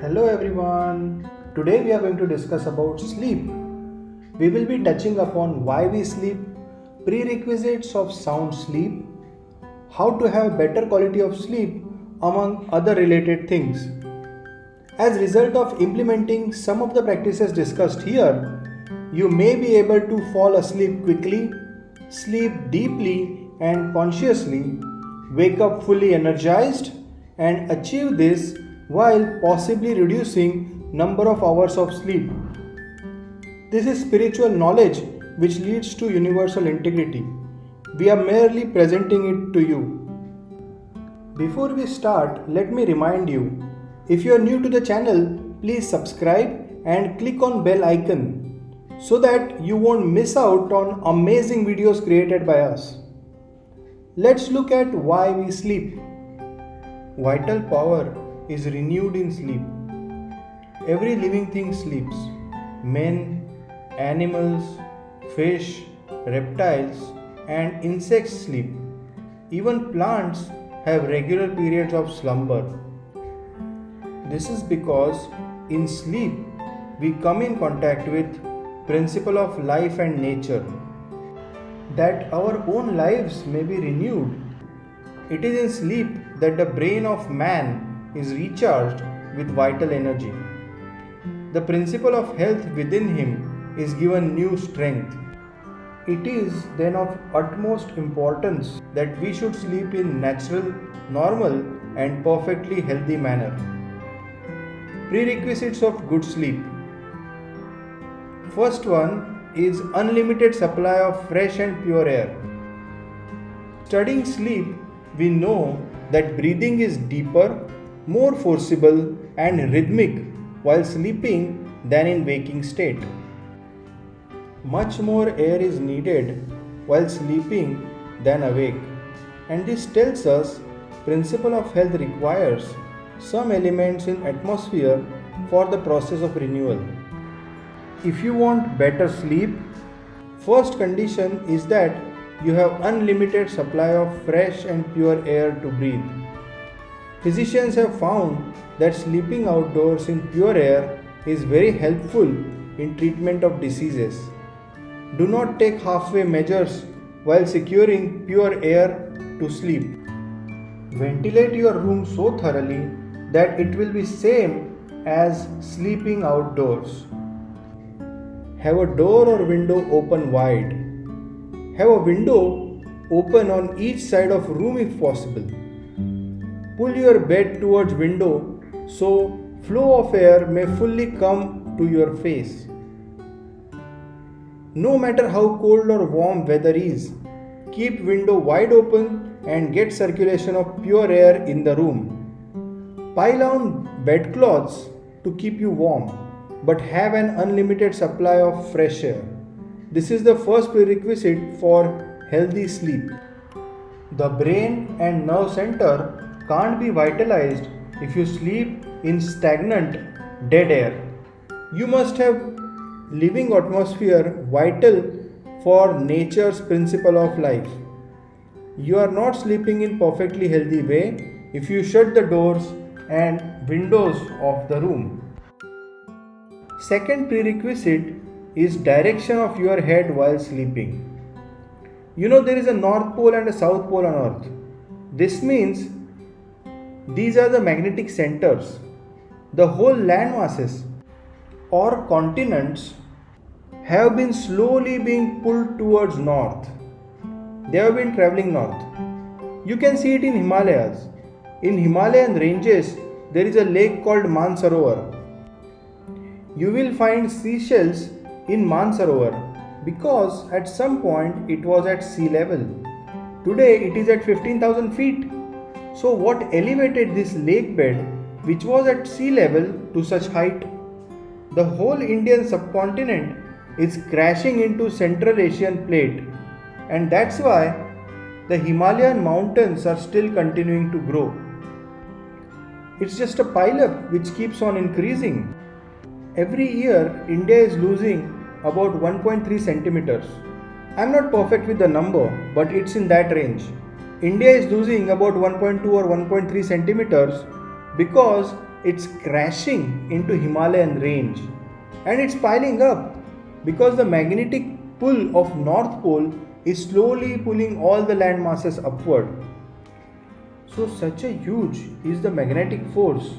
Hello everyone. Today we are going to discuss about sleep. We will be touching upon why we sleep, prerequisites of sound sleep, how to have better quality of sleep among other related things. As result of implementing some of the practices discussed here, you may be able to fall asleep quickly, sleep deeply and consciously, wake up fully energized and achieve this while possibly reducing number of hours of sleep. This is spiritual knowledge which leads to universal integrity. We are merely presenting it to you. Before we start, let me remind you, if you are new to the channel, please subscribe and click on bell icon so that you won't miss out on amazing videos created by us. Let's look at why we sleep. Vital power is renewed in sleep. Every living thing sleeps. Men, animals, fish, reptiles, and insects sleep. Even plants have regular periods of slumber. This is because in sleep we come in contact with principle of life and nature, that our own lives may be renewed. It is in sleep that the brain of man is recharged with vital energy. The principle of health within him is given new strength. It is then of utmost importance that we should sleep in natural, normal, and perfectly healthy manner. Prerequisites of good sleep. First one is unlimited supply of fresh and pure air. Studying sleep, we know that breathing is deeper, more forcible and rhythmic while sleeping than in waking state. Much more air is needed while sleeping than awake, and this tells us principle of health requires some elements in atmosphere for the process of renewal. If you want better sleep, first condition is that you have unlimited supply of fresh and pure air to breathe. Physicians have found that sleeping outdoors in pure air is very helpful in treatment of diseases. Do not take halfway measures while securing pure air to sleep. Ventilate your room so thoroughly that it will be same as sleeping outdoors. Have a door or window open wide. Have a window open on each side of room if possible. Pull your bed towards window so flow of air may fully come to your face. No matter how cold or warm weather is, keep window wide open and get circulation of pure air in the room. Pile on bedclothes to keep you warm, but have an unlimited supply of fresh air. This is the first prerequisite for healthy sleep. The brain and nerve center can't be vitalized if you sleep in stagnant, dead air. You must have living atmosphere vital for nature's principle of life. You are not sleeping in perfectly healthy way if you shut the doors and windows of the room. Second prerequisite is direction of your head while sleeping. You know there is a North Pole and a South Pole on Earth. This means these are the magnetic centers. The whole land masses or continents have been slowly being pulled towards north. They have been traveling north. You can see it in Himalayas. In Himalayan ranges, there is a lake called Mansarovar. You will find seashells in Mansarovar because at some point it was at sea level. Today it is at 15,000 feet. So what elevated this lake bed, which was at sea level, to such height? The whole Indian subcontinent is crashing into Central Asian plate, and that's why the Himalayan mountains are still continuing to grow. It's just a pile-up which keeps on increasing. Every year India is losing about 1.3 centimeters. I'm not perfect with the number, but it's in that range. India is losing about 1.2 or 1.3 centimeters because it's crashing into Himalayan range and it's piling up because the magnetic pull of North Pole is slowly pulling all the land masses upward. So such a huge is the magnetic force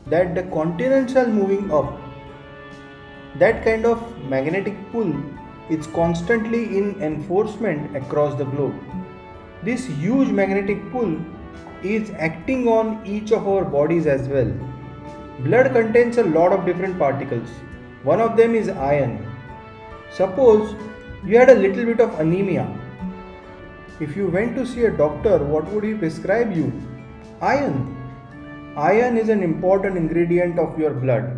that the continents are moving up. That kind of magnetic pull is constantly in enforcement across the globe. This huge magnetic pull is acting on each of our bodies as well. Blood contains a lot of different particles. One of them is iron. Suppose you had a little bit of anemia. If you went to see a doctor, what would he prescribe you? Iron. Iron is an important ingredient of your blood.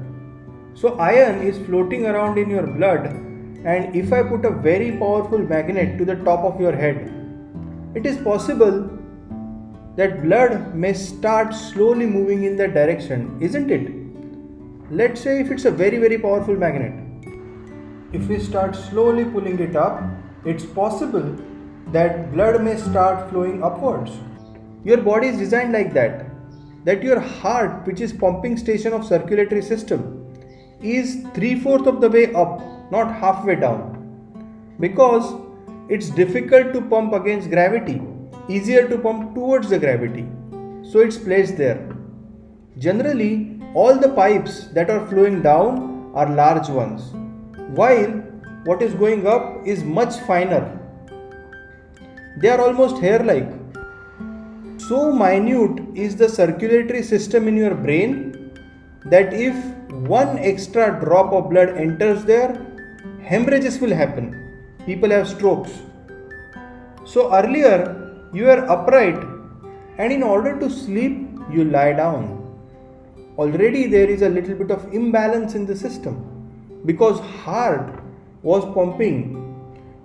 So iron is floating around in your blood, and if I put a very powerful magnet to the top of your head, it is possible that blood may start slowly moving in that direction, isn't it? Let's say if it's a very powerful magnet. If we start slowly pulling it up, it's possible that blood may start flowing upwards. Your body is designed like that your heart, which is pumping station of circulatory system, is 3/4 of the way up, not halfway down. Because it's difficult to pump against gravity, easier to pump towards the gravity. So it's placed there. Generally, all the pipes that are flowing down are large ones, while what is going up is much finer. They are almost hair-like. So minute is the circulatory system in your brain that if one extra drop of blood enters there, hemorrhages will happen. People have strokes. So earlier you were upright, and in order to sleep you lie down. Already there is a little bit of imbalance in the system because heart was pumping,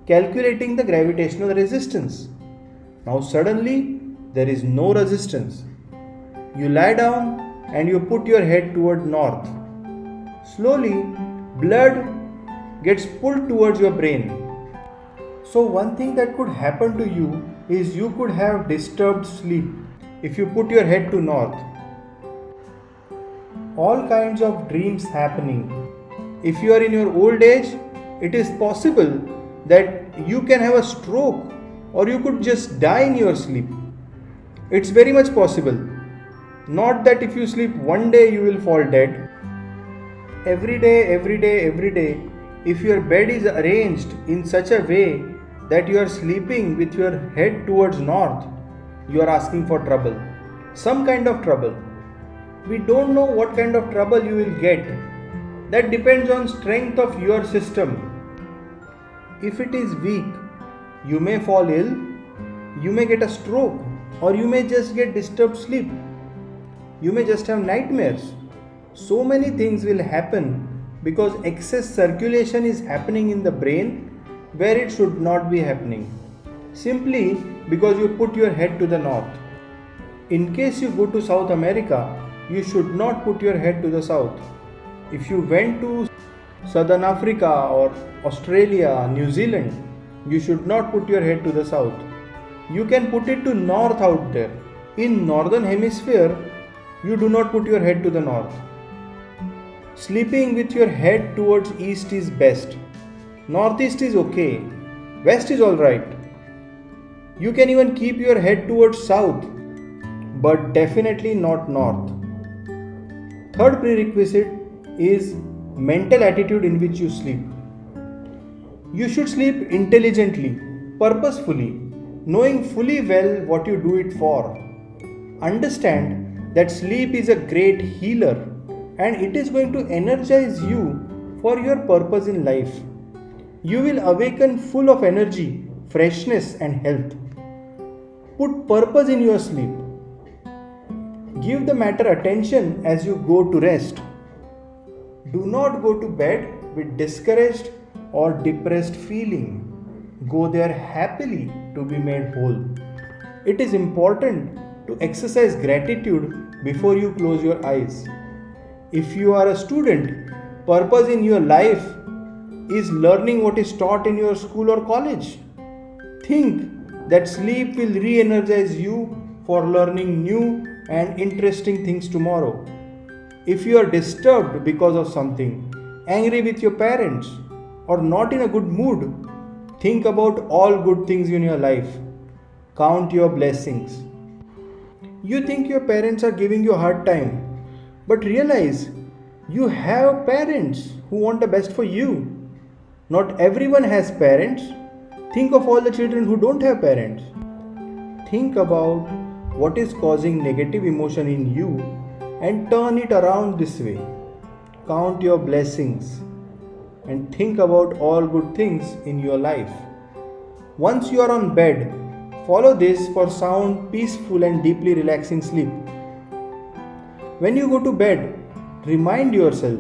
calculating the gravitational resistance. Now suddenly there is no resistance. You lie down and you put your head toward north. Slowly blood gets pulled towards your brain. So one thing that could happen to you is you could have disturbed sleep if you put your head to north. All kinds of dreams happening. If you are in your old age, it is possible that you can have a stroke or you could just die in your sleep. It's very much possible. Not that if you sleep one day you will fall dead. Every day, if your bed is arranged in such a way that you are sleeping with your head towards north, you are asking for trouble. Some kind of trouble. We don't know what kind of trouble you will get. That depends on strength of your system. If it is weak, you may fall ill, you may get a stroke, or you may just get disturbed sleep. You may just have nightmares. So many things will happen because excess circulation is happening in the brain where it should not be happening. Simply because you put your head to the north. In case you go to South America, you should not put your head to the south. If you went to Southern Africa or Australia, New Zealand, you should not put your head to the south. You can put it to north out there. In northern hemisphere, you do not put your head to the north. Sleeping with your head towards east is best. Northeast is okay. West is alright. You can even keep your head towards south, but definitely not north. Third prerequisite is mental attitude in which you sleep. You should sleep intelligently, purposefully, knowing fully well what you do it for. Understand that sleep is a great healer and it is going to energize you for your purpose in life. You will awaken full of energy, freshness and health. Put purpose in your sleep. Give the matter attention as you go to rest. Do not go to bed with discouraged or depressed feeling. Go there happily to be made whole. It is important to exercise gratitude before you close your eyes. If you are a student, purpose in your life is learning what is taught in your school or college. Think that sleep will re-energize you for learning new and interesting things tomorrow. If you are disturbed because of something, angry with your parents, or not in a good mood, think about all good things in your life. Count your blessings. You think your parents are giving you a hard time, but realize you have parents who want the best for you. Not everyone has parents. Think of all the children who don't have parents. Think about what is causing negative emotion in you and turn it around this way. Count your blessings and think about all good things in your life. Once you are on bed, follow this for sound, peaceful, and deeply relaxing sleep. When you go to bed, remind yourself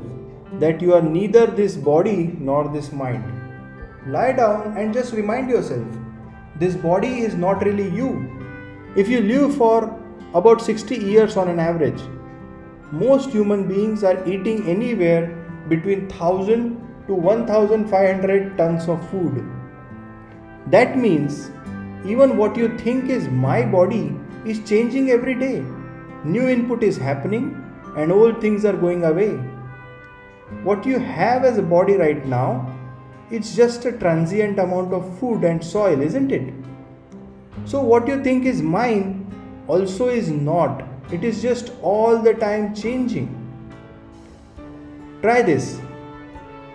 that you are neither this body nor this mind. Lie down and just remind yourself this body is not really you. If you live for about 60 years on an average, most human beings are eating anywhere between 1000 to 1500 tons of food. That means even what you think is my body is changing every day. New input is happening and old things are going away. What you have as a body right now, it's just a transient amount of food and soil, isn't it? So what you think is mine also is not. It is just all the time changing. Try this.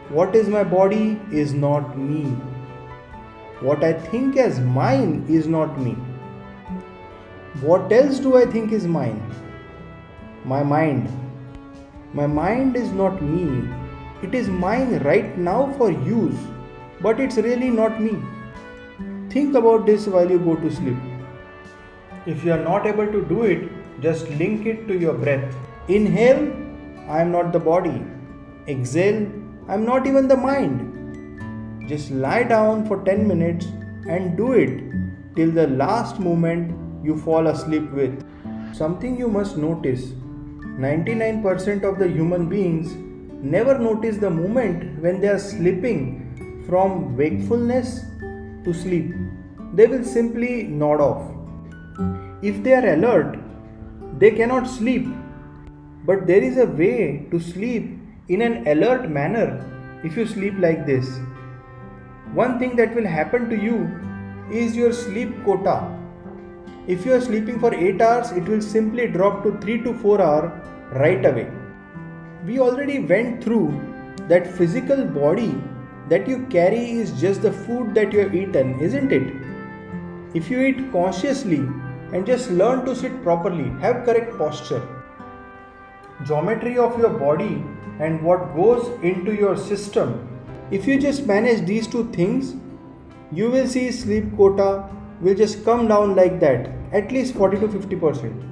What is my body is not me. What I think as mine is not me. What else do I think is mine? My mind. My mind is not me. It is mine right now for use, but it's really not me. Think about this while you go to sleep. If you are not able to do it, just link it to your breath. Inhale, I am not the body. Exhale, I am not even the mind. Just lie down for 10 minutes and do it till the last moment you fall asleep with. Something you must notice, 99% of the human beings never notice the moment when they are slipping from wakefulness to sleep. They will simply nod off. If they are alert, they cannot sleep. But there is a way to sleep in an alert manner if you sleep like this. One thing that will happen to you is your sleep quota. If you are sleeping for 8 hours, it will simply drop to 3 to 4 hours right away. We already went through that physical body that you carry is just the food that you have eaten, isn't it? If you eat consciously and just learn to sit properly, have correct posture, geometry of your body and what goes into your system, if you just manage these two things, you will see sleep quota will just come down like that, at least 40 to 50%.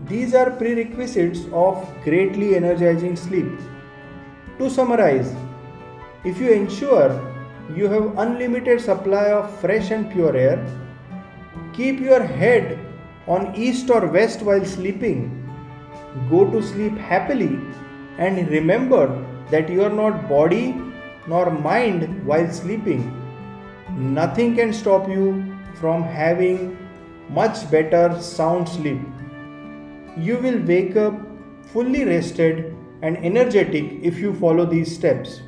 These are prerequisites of greatly energizing sleep. To summarize, if you ensure you have unlimited supply of fresh and pure air, keep your head on east or west while sleeping, go to sleep happily, and remember that you are not body nor mind while sleeping, nothing can stop you from having much better sound sleep. You will wake up fully rested and energetic if you follow these steps.